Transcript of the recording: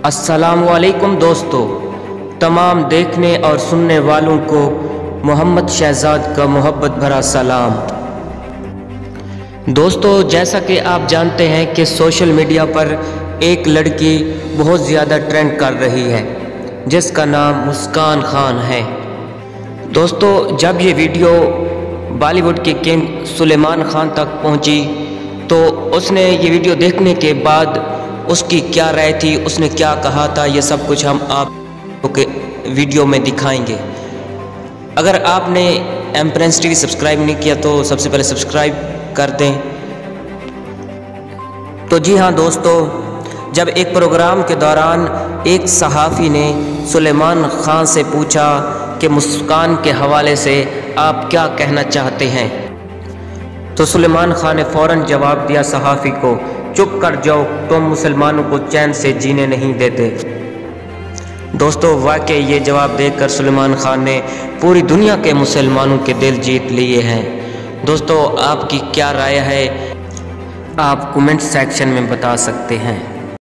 अस्सलामुअलैकुम दोस्तों, तमाम देखने और सुनने वालों को मोहम्मद शहजाद का मोहब्बत भरा सलाम। दोस्तों, जैसा कि आप जानते हैं कि सोशल मीडिया पर एक लड़की बहुत ज़्यादा ट्रेंड कर रही है जिसका नाम मुस्कान खान है। दोस्तों, जब ये वीडियो बॉलीवुड के किंग सुलेमान खान तक पहुंची तो उसने ये वीडियो देखने के बाद उसकी क्या राय थी, उसने क्या कहा था, ये सब कुछ हम आप के वीडियो में दिखाएंगे। अगर आपने एम्प्रेंस टीवी सब्सक्राइब नहीं किया तो सबसे पहले सब्सक्राइब कर दें। तो जी हाँ दोस्तों, जब एक प्रोग्राम के दौरान एक सहाफ़ी ने सुलेमान खान से पूछा कि मुस्कान के हवाले से आप क्या कहना चाहते हैं, तो सुलेमान खान ने फ़ौरन जवाब दिया सहाफ़ी को, चुप कर जाओ, तुम मुसलमानों को चैन से जीने नहीं देते। दोस्तों, वाकई ये जवाब देकर सुलेमान खान ने पूरी दुनिया के मुसलमानों के दिल जीत लिए हैं। दोस्तों, आपकी क्या राय है, आप कमेंट सेक्शन में बता सकते हैं।